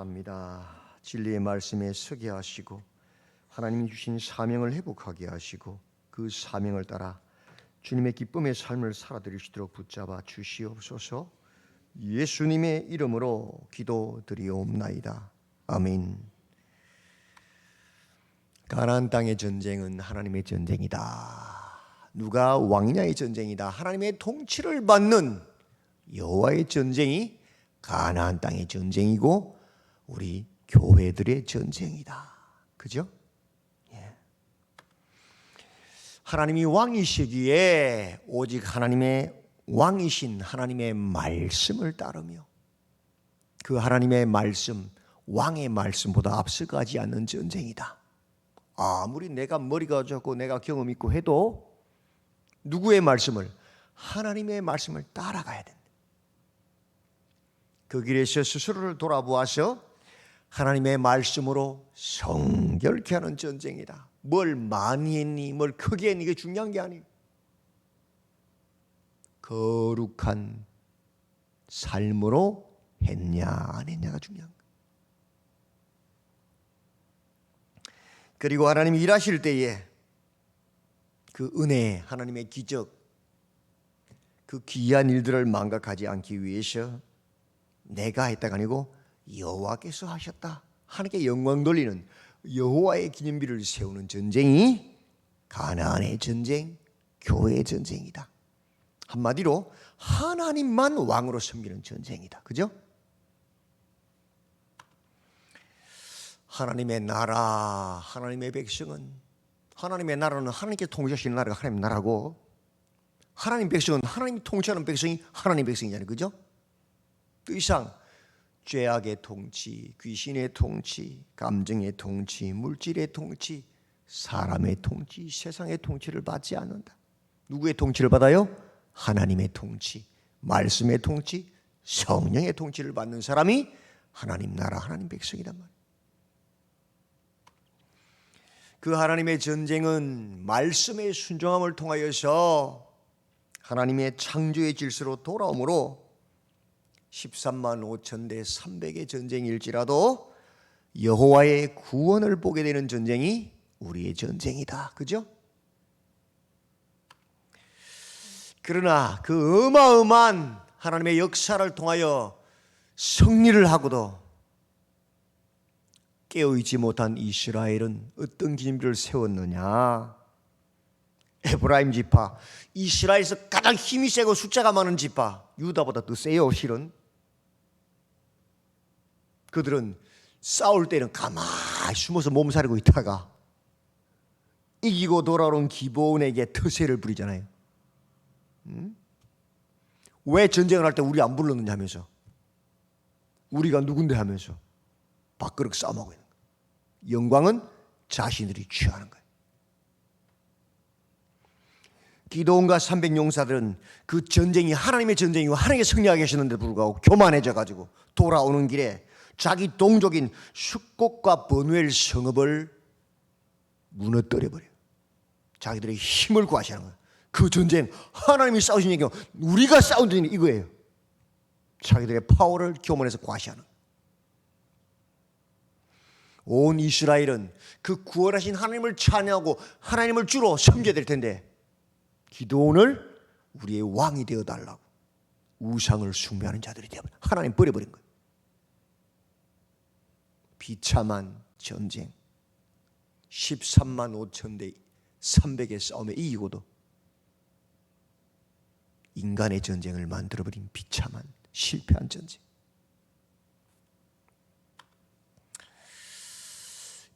감사합니다. 진리의 말씀에 서게 하시고 하나님이 주신 사명을 회복하게 하시고 그 사명을 따라 주님의 기쁨의 삶을 살아드릴 수 있도록 붙잡아 주시옵소서. 예수님의 이름으로 기도드리옵나이다. 아멘. 가나안 땅의 전쟁은 하나님의 전쟁이다. 누가 왕이냐의 전쟁이다. 하나님의 통치를 받는 여호와의 전쟁이 가나안 땅의 전쟁이고 우리 교회들의 전쟁이다. 그죠? 예. 하나님이 왕이시기에 오직 하나님의 왕이신 하나님의 말씀을 따르며 그 하나님의 말씀, 왕의 말씀보다 앞서가지 않는 전쟁이다. 아무리 내가 머리가 좋고 내가 경험 있고 해도 누구의 말씀을? 하나님의 말씀을 따라가야 된다. 그 길에서 스스로를 돌아보아서 하나님의 말씀으로 성결케 하는 전쟁이다. 뭘 많이 했니, 뭘 크게 했니, 이게 중요한 게 아니에요. 거룩한 삶으로 했냐 안 했냐가 중요한 거예요. 그리고 하나님이 일하실 때에 그 은혜, 하나님의 기적, 그 귀한 일들을 망각하지 않기 위해서 내가 했다가 아니고 여호와께서 하셨다. 하나님께 영광 돌리는 여호와의 기념비를 세우는 전쟁이 가나안의 전쟁, 교회의 전쟁이다. 한마디로 하나님만 왕으로 섬기는 전쟁이다. 그죠? 하나님의 나라, 하나님의 백성은 하나님의 나라는 하나님께 통치하시는 나라가 하나님의 나라고 하나님 백성은 하나님이 통치하는 백성이 하나님 백성이잖아요. 그죠? 더 이상 죄악의 통치, 귀신의 통치, 감정의 통치, 물질의 통치, 사람의 통치, 세상의 통치를 받지 않는다. 누구의 통치를 받아요? 하나님의 통치, 말씀의 통치, 성령의 통치를 받는 사람이 하나님 나라, 하나님 백성이란 말이에요. 그 하나님의 전쟁은 말씀의 순종함을 통하여서 하나님의 창조의 질서로 돌아오므로 13만 5천 대 300의 전쟁일지라도 여호와의 구원을 보게 되는 전쟁이 우리의 전쟁이다. 그죠? 그러나 그 어마어마한 하나님의 역사를 통하여 승리를 하고도 깨어있지 못한 이스라엘은 어떤 기념비를 세웠느냐? 에브라임 지파, 이스라엘에서 가장 힘이 세고 숫자가 많은 지파, 유다보다 더 세요. 실은 그들은 싸울 때는 가만히 숨어서 몸살이고 있다가 이기고 돌아오는 기브온에게 터세를 부리잖아요. 왜 전쟁을 할 때 우리 안 불렀느냐 하면서, 우리가 누군데 하면서 밥그릇 싸움하고 있는 거예요. 영광은 자신들이 취하는 거예요. 기드온과 300용사들은 그 전쟁이 하나님의 전쟁이고 하나님께 승리하게 하셨는데도 불구하고 교만해져 가지고 돌아오는 길에 자기 동족인 숫곳과 버누엘 성읍을 무너뜨려 버려요. 자기들의 힘을 구하시는 거예요. 그 전쟁 하나님이 싸우신 얘기가 우리가 싸운 전쟁이 이거예요. 자기들의 파워를 교만해서 과시하는 거예요. 온 이스라엘은 그 구원하신 하나님을 찬양하고 하나님을 주로 섬겨야 될 텐데 기드온을 우리의 왕이 되어달라고 우상을 숭배하는 자들이 되어버린, 하나님 버려버린 거예요. 비참한 전쟁, 13만 5천 대 300의 싸움에 이기고도 인간의 전쟁을 만들어버린 비참한 실패한 전쟁.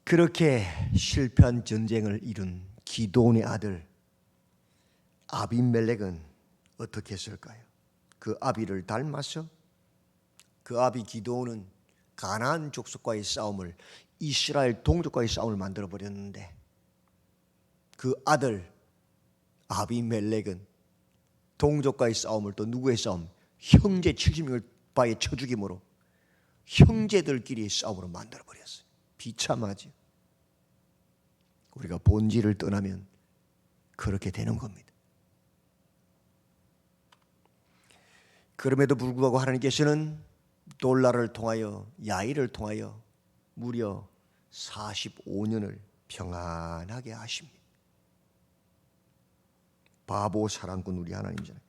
그렇게 실패한 전쟁을 이룬 기드온의 아들 아비멜렉은 어떻게 했을까요? 그 아비를 닮아서 그 아비 기드온은 가나안 족속과의 싸움을, 이스라엘 동족과의 싸움을 만들어버렸는데 그 아들 아비멜렉은 동족과의 싸움을 또 누구의 싸움? 형제 70명을 바에 쳐 죽임으로 형제들끼리의 싸움으로 만들어버렸어요. 비참하죠. 우리가 본질을 떠나면 그렇게 되는 겁니다. 그럼에도 불구하고 하나님께서는 돌라를 통하여 야일을 통하여 무려 45년을 평안하게 하십니다. 바보 사랑꾼 우리 하나님이잖아요.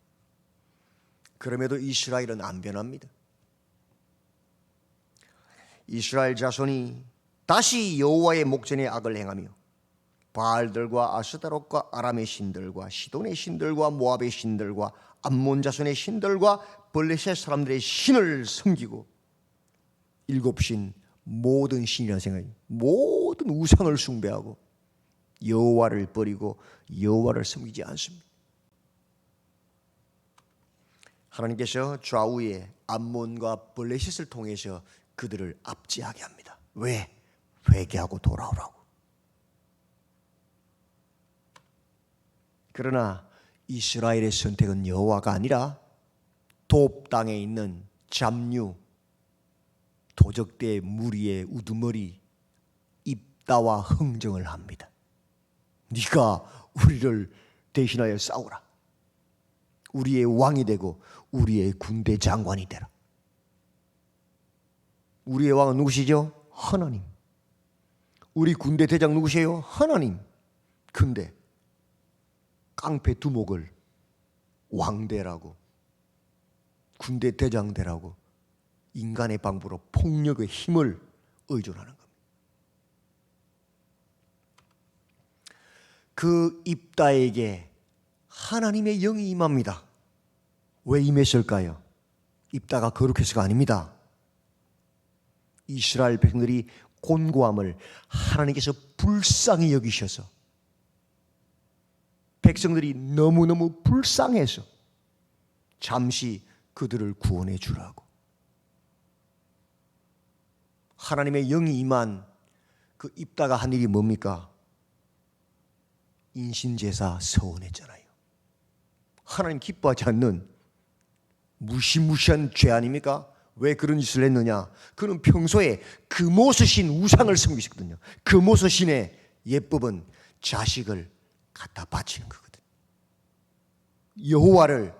그럼에도 이스라엘은 안 변합니다. 이스라엘 자손이 다시 여호와의 목전에 악을 행하며 바알들과 아스타롯과 아람의 신들과 시돈의 신들과 모압의 신들과 암몬 자손의 신들과 블레셋 사람들의 신을 섬기고 일곱 신 모든 신이라는 생각이 모든 우상을 숭배하고 여호와를 버리고 여호와를 섬기지 않습니다. 하나님께서 좌우에 암몬과 블레셋을 통해서 그들을 압제하게 합니다. 왜? 회개하고 돌아오라고. 그러나 이스라엘의 선택은 여호와가 아니라 돕 땅에 있는 잡류, 도적대 무리의 우두머리 입다와 흥정을 합니다. 네가 우리를 대신하여 싸우라. 우리의 왕이 되고 우리의 군대 장관이 되라. 우리의 왕은 누구시죠? 하나님. 우리 군대 대장 누구세요? 하나님. 근데 깡패 두목을 왕대라고 군대 대장대라고 인간의 방법으로 폭력의 힘을 의존하는 겁니다. 그 입다에게 하나님의 영이 임합니다. 왜 임했을까요? 입다가 거룩해서가 아닙니다. 이스라엘 백성들이 곤고함을 하나님께서 불쌍히 여기셔서 백성들이 너무너무 불쌍해서 잠시 그들을 구원해 주라고 하나님의 영이 임한 그 입다가 한 일이 뭡니까? 인신제사 서원했잖아요. 하나님 기뻐하지 않는 무시무시한 죄 아닙니까? 왜 그런 짓을 했느냐? 그는 평소에 금오스신 우상을 섬기셨거든요. 금오스신의 예법은 자식을 갖다 바치는 거거든. 여호와를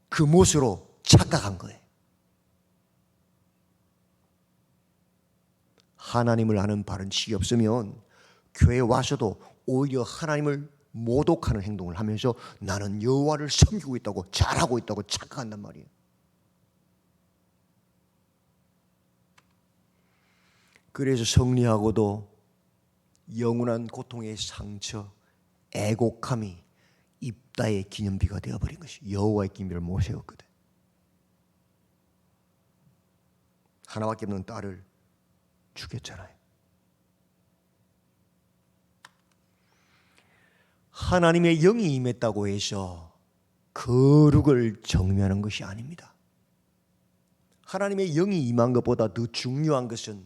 금옷으로 착각한 거예요. 하나님을 아는 바른 지식이 없으면 교회에 와서도 오히려 하나님을 모독하는 행동을 하면서 나는 여호와를 섬기고 있다고 잘하고 있다고 착각한단 말이에요. 그래서 성리하고도 영원한 고통의 상처, 애곡함이 입다의 기념비가 되어버린 것이 여호와의 기밀을 못 세웠거든. 하나밖에 없는 딸을 죽였잖아요. 하나님의 영이 임했다고 해서 거룩을 정죄하는 것이 아닙니다. 하나님의 영이 임한 것보다 더 중요한 것은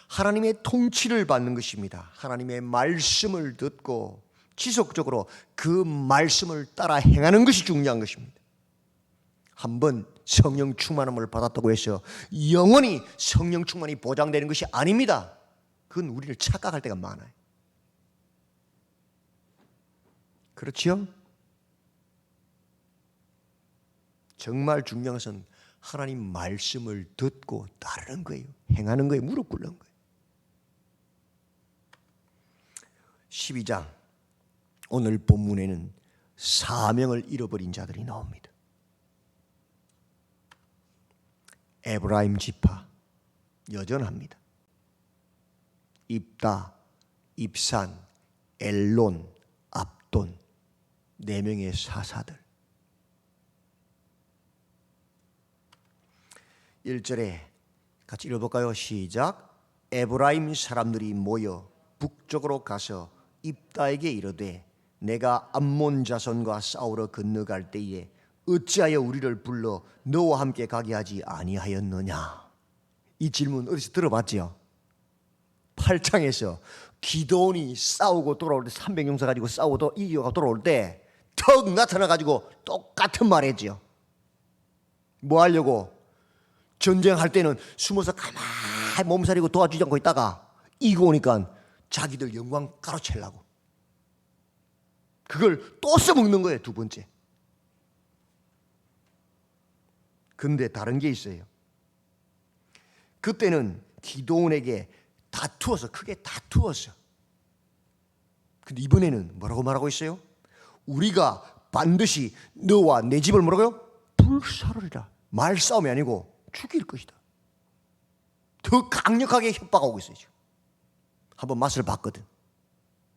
하나님의 통치를 받는 것입니다. 하나님의 말씀을 듣고 지속적으로 그 말씀을 따라 행하는 것이 중요한 것입니다. 한번 성령 충만함을 받았다고 해서 영원히 성령 충만이 보장되는 것이 아닙니다. 그건 우리를 착각할 때가 많아요. 그렇지요? 정말 중요한 것은 하나님 말씀을 듣고 따르는 거예요. 행하는 거예요. 무릎 꿇는 거예요. 12장 오늘 본문에는 사명을 잃어버린 자들이 나옵니다. 에브라임 지파 여전합니다. 입다, 입산, 엘론, 압돈 4명의 사사들. 1절에 같이 읽어볼까요? 시작. 에브라임 사람들이 모여 북쪽으로 가서 입다에게 이르되 내가 암몬 자손과 싸우러 건너갈 때에 어찌하여 우리를 불러 너와 함께 가게 하지 아니하였느냐? 이 질문 어디서 들어봤지요? 8장에서 기드온이 싸우고 돌아올 때 300용사 가지고 싸우고 이겨가 돌아올 때 턱 나타나가지고 똑같은 말 했지요. 뭐 하려고? 전쟁할 때는 숨어서 가만히 몸살이고 도와주지 않고 있다가 이거 오니까 자기들 영광 가로채려고 그걸 또 써먹는 거예요. 두 번째. 근데 다른 게 있어요. 그때는 기드온에게 크게 다투었어. 근데 이번에는 뭐라고 말하고 있어요? 우리가 반드시 너와 내 집을 뭐라고요? 불사르리라. 말싸움이 아니고 죽일 것이다. 더 강력하게 협박하고 있어요. 지금. 한번 맛을 봤거든.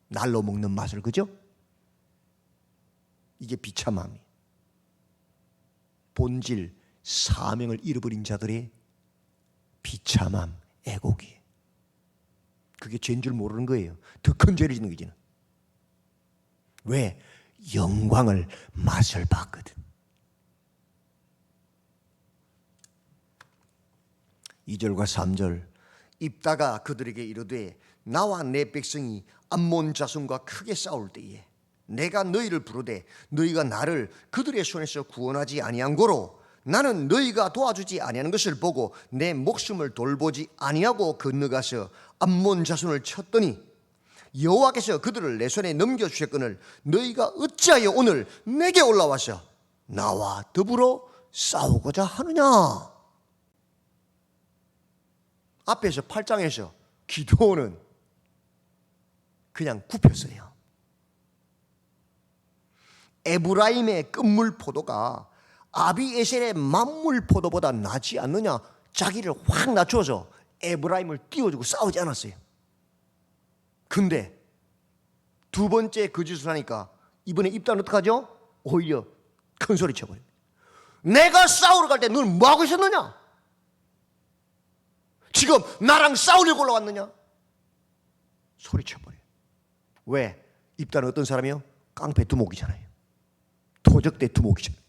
날로 먹는 맛을, 그죠? 이게 비참함이에요. 본질, 사명을 잃어버린 자들의 비참함, 애곡이에요. 그게 죄인 줄 모르는 거예요. 더 큰 죄를 짓는 거지. 왜? 영광을 맛을 봤거든. 2절과 3절. 입다가 그들에게 이르되 나와 내 백성이 암몬 자손과 크게 싸울 때에 내가 너희를 부르되 너희가 나를 그들의 손에서 구원하지 아니한 고로 나는 너희가 도와주지 아니하는 것을 보고 내 목숨을 돌보지 아니하고 건너가서 암몬 자손을 쳤더니 여호와께서 그들을 내 손에 넘겨주셨거늘 너희가 어찌하여 오늘 내게 올라와서 나와 더불어 싸우고자 하느냐. 앞에서 8장에서 기드온은 그냥 굽혔어요. 에브라임의 끝물 포도가 아비에셀의 만물 포도보다 낫지 않느냐. 자기를 확 낮춰서 에브라임을 띄워주고 싸우지 않았어요. 근데 두 번째 그 짓을 하니까 이번에 입다는 어떡하죠? 오히려 큰 소리 쳐버립니다. 내가 싸우러 갈 때 너는 뭐하고 있었느냐? 지금 나랑 싸우려고 올라왔느냐? 소리쳐버려요. 왜? 입다는 어떤 사람이요? 깡패 두목이잖아요. 도적대 두목이잖아요.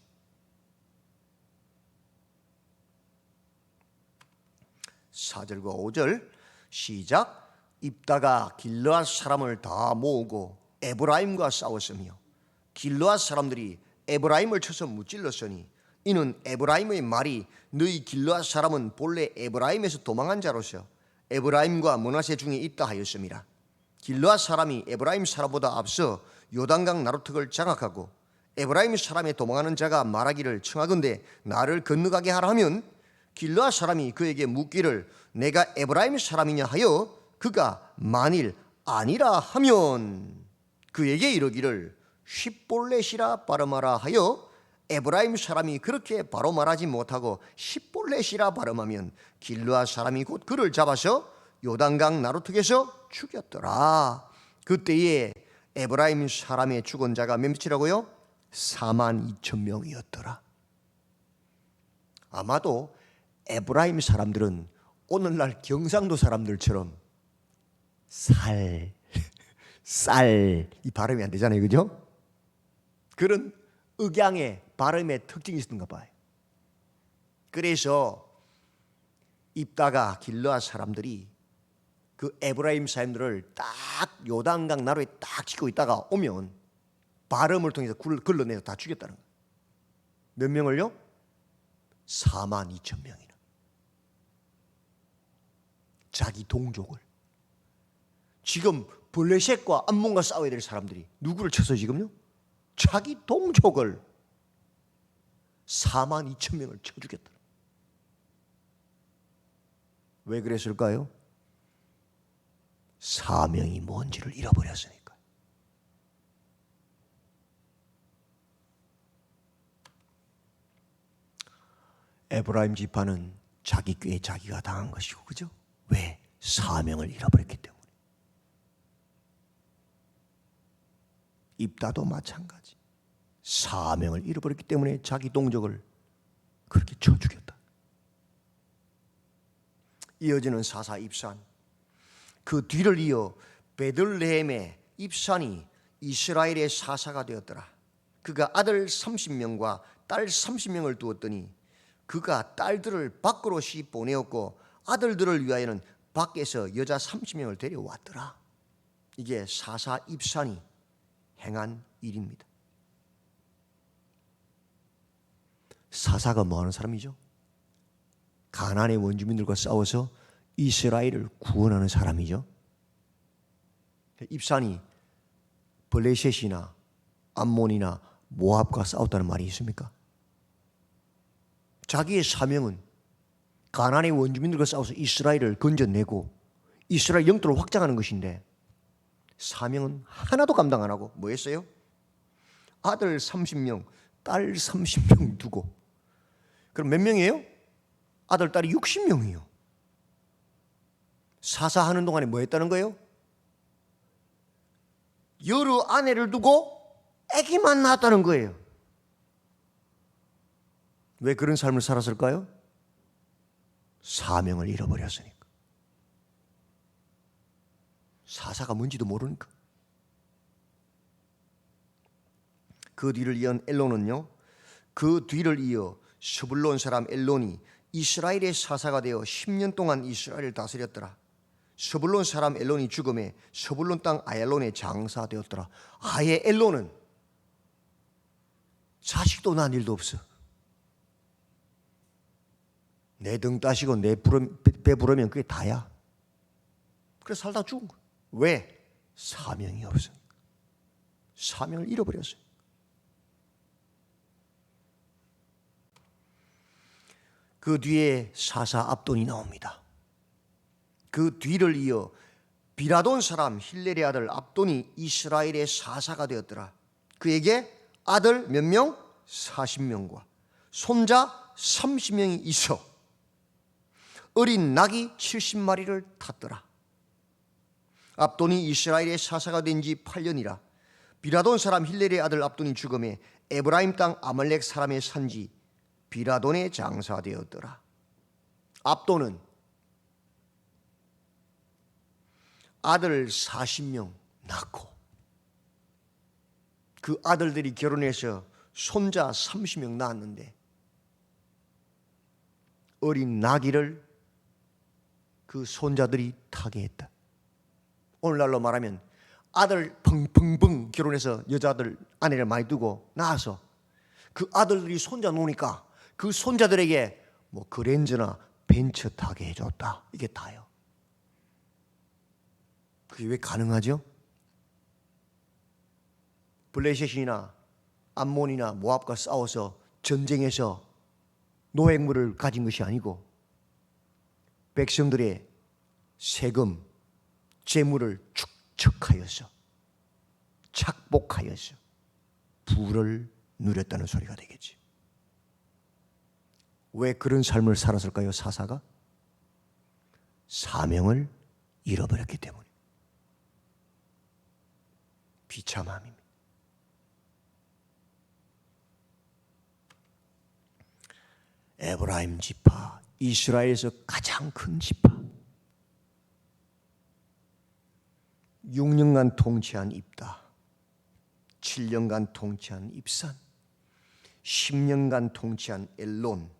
사절과 5절 시작. 입다가 길르앗 사람을 다 모으고 에브라임과 싸웠으며 길르앗 사람들이 에브라임을 쳐서 무찔렀으니 이는 에브라임의 말이 너희 길르앗 사람은 본래 에브라임에서 도망한 자로서 에브라임과 므낫세 중에 있다 하였음이라. 길르앗 사람이 에브라임 사람보다 앞서 요단강 나루턱을 장악하고 에브라임 사람의 도망하는 자가 말하기를 청하건대 나를 건너가게 하라 하면 길르앗 사람이 그에게 묻기를 내가 에브라임 사람이냐 하여 그가 만일 아니라 하면 그에게 이르기를 십볼렛이라 발음하라 하여 에브라임 사람이 그렇게 바로 말하지 못하고 십볼렛이라 발음하면 길르앗 사람이 곧 그를 잡아서 요단강 나루턱에서 죽였더라. 그때에 에브라임 사람의 죽은 자가 몇이라고요? 42,000명이었더라. 아마도 에브라임 사람들은 오늘날 경상도 사람들처럼 쌀 이 발음이 안 되잖아요, 그죠? 그런 억양의 발음의 특징이 있었던가 봐요. 그래서 입다가 길르앗 사람들이 그 에브라임 사람들을 딱 요단강 나루에 딱 지키고 있다가 오면 발음을 통해서 걸러내서 다 죽였다는 거예요. 몇 명을요? 42,000명이나. 자기 동족을. 지금 블레셋과 암몬과 싸워야 될 사람들이 누구를 쳐서 지금요? 자기 동족을 42,000명을 쳐 죽였다. 왜 그랬을까요? 사명이 뭔지를 잃어버렸으니까. 에브라임 지파는 자기 꾀에 자기가 당한 것이고, 그죠? 왜? 사명을 잃어버렸기 때문에. 입다도 마찬가지. 사명을 잃어버렸기 때문에 자기 동족을 그렇게 쳐 죽였다. 이어지는 사사 입산. 그 뒤를 이어 베들레헴의 입산이 이스라엘의 사사가 되었더라. 그가 아들 30명과 딸 30명을 두었더니 그가 딸들을 밖으로 보내었고 아들들을 위하여는 밖에서 여자 30명을 데려왔더라. 이게 사사 입산이 행한 일입니다. 사사가 뭐하는 사람이죠? 가나안의 원주민들과 싸워서 이스라엘을 구원하는 사람이죠. 입산이 블레셋이나 암몬이나 모압과 싸웠다는 말이 있습니까? 자기의 사명은 가나안의 원주민들과 싸워서 이스라엘을 건져내고 이스라엘 영토를 확장하는 것인데 사명은 하나도 감당 안 하고 뭐 했어요? 아들 30명, 딸 30명 두고. 그럼 몇 명이에요? 아들, 딸이 60명이요. 사사하는 동안에 뭐 했다는 거예요? 여러 아내를 두고 아기만 낳았다는 거예요. 왜 그런 삶을 살았을까요? 사명을 잃어버렸으니까. 사사가 뭔지도 모르니까. 그 뒤를 이은 엘론은요, 그 뒤를 이어 스불론 사람 엘론이 이스라엘의 사사가 되어 10년 동안 이스라엘을 다스렸더라. 스불론 사람 엘론이 죽음에 스불론 땅 아얄론의 장사되었더라. 아예 엘론은 자식도 난 일도 없어. 내 등 따시고 내 배 부르면 그게 다야. 그래서 살다 죽은 거야. 왜? 사명이 없어. 사명을 잃어버렸어요. 그 뒤에 사사 압돈이 나옵니다. 그 뒤를 이어 비라돈 사람 힐렐의 아들 압돈이 이스라엘의 사사가 되었더라. 그에게 아들 몇 명? 40명과 손자 30명이 있어 어린 낙이 70마리를 탔더라. 압돈이 이스라엘의 사사가 된 지 8년이라. 비라돈 사람 힐렐의 아들 압돈이 죽음에 에브라임 땅 아말렉 사람의 산지 비라돈의 장사되었더라. 압돈은 아들 40명 낳고 그 아들들이 결혼해서 손자 30명 낳았는데 어린 나귀를 그 손자들이 타게 했다. 오늘날로 말하면 아들 펑펑펑 결혼해서 여자들 아내를 많이 두고 낳아서 그 아들들이 손자 놓으니까 그 손자들에게 뭐 그랜저나 벤츠 타게 해줬다. 이게 다요. 그게 왜 가능하죠? 블레셋이나 암몬이나 모압과 싸워서 전쟁에서 노획물을 가진 것이 아니고 백성들의 세금, 재물을 축적하여서 착복하여서 부를 누렸다는 소리가 되겠지. 왜 그런 삶을 살았을까요? 사사가 사명을 잃어버렸기 때문에. 비참함입니다. 에브라임 지파, 이스라엘에서 가장 큰 지파, 6년간 통치한 입다, 7년간 통치한 입산, 10년간 통치한 엘론,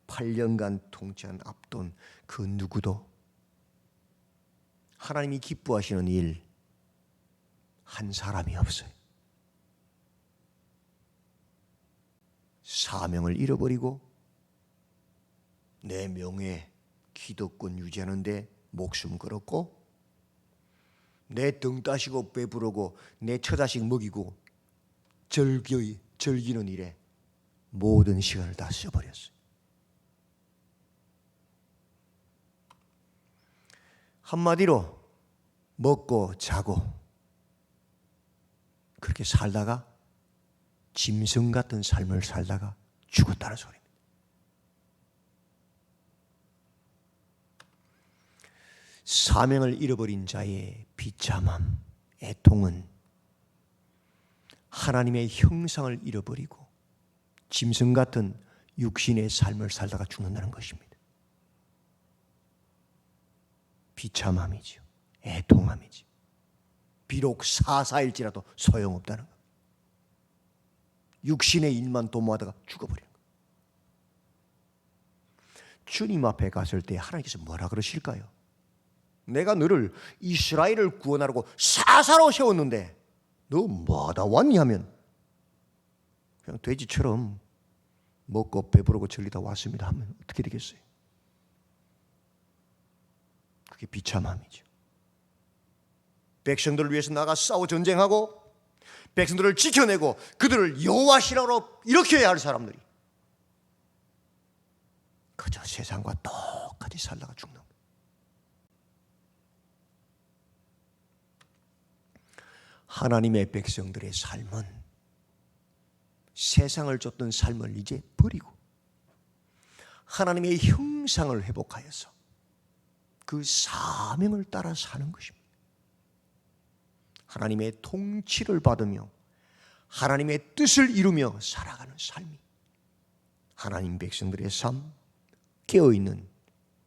8년간 통치한 압돈, 그 누구도 하나님이 기뻐하시는 일 한 사람이 없어요. 사명을 잃어버리고 내 명예, 기득권 유지하는데 목숨 걸었고 내 등 따시고 배부르고 내 처자식 먹이고 즐기는 일에 모든 시간을 다 써버렸어요. 한마디로 먹고 자고 그렇게 살다가 짐승 같은 삶을 살다가 죽었다는 소리입니다. 사명을 잃어버린 자의 비참함, 애통은 하나님의 형상을 잃어버리고 짐승 같은 육신의 삶을 살다가 죽는다는 것입니다. 비참함이죠. 애통함이죠. 비록 사사일지라도 소용없다는 것. 육신의 일만 도모하다가 죽어버리는 것. 주님 앞에 갔을 때 하나님께서 뭐라 그러실까요? 내가 너를 이스라엘을 구원하라고 사사로 세웠는데 너 뭐하다 왔니 하면 그냥 돼지처럼 먹고 배부르고 즐기다 왔습니다 하면 어떻게 되겠어요? 그게 비참함이죠. 백성들을 위해서 나가 싸워 전쟁하고 백성들을 지켜내고 그들을 여호와시라로 일으켜야 할 사람들이 그저 세상과 똑같이 살다가 죽는 거예요. 하나님의 백성들의 삶은 세상을 쫓던 삶을 이제 버리고 하나님의 형상을 회복하여서 그 사명을 따라 사는 것입니다. 하나님의 통치를 받으며 하나님의 뜻을 이루며 살아가는 삶이 하나님 백성들의 삶, 깨어있는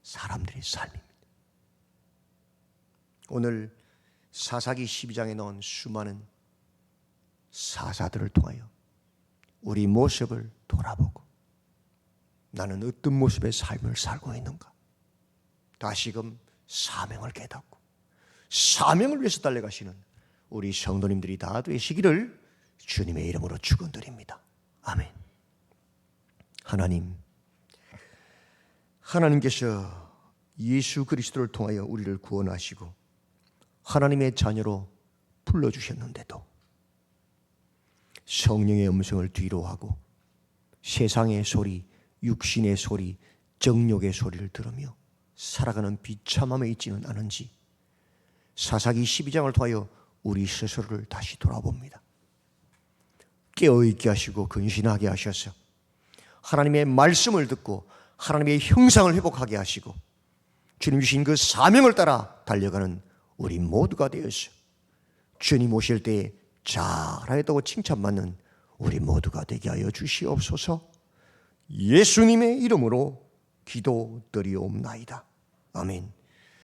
사람들의 삶입니다. 오늘 사사기 12장에 나온 수많은 사사들을 통하여 우리 모습을 돌아보고 나는 어떤 모습의 삶을 살고 있는가, 다시금 사명을 깨닫고 사명을 위해서 달려가시는 우리 성도님들이 다 되시기를 주님의 이름으로 축원드립니다. 아멘. 하나님께서 예수 그리스도를 통하여 우리를 구원하시고 하나님의 자녀로 불러주셨는데도 성령의 음성을 뒤로하고 세상의 소리, 육신의 소리, 정욕의 소리를 들으며 살아가는 비참함에 있지는 않은지 사사기 12장을 통하여 우리 스스로를 다시 돌아봅니다. 깨어있게 하시고 근신하게 하셔서 하나님의 말씀을 듣고 하나님의 형상을 회복하게 하시고 주님 주신 그 사명을 따라 달려가는 우리 모두가 되어서 주님 오실 때에 잘하였다고 칭찬받는 우리 모두가 되게 하여 주시옵소서. 예수님의 이름으로 기도드리옵나이다. 아멘.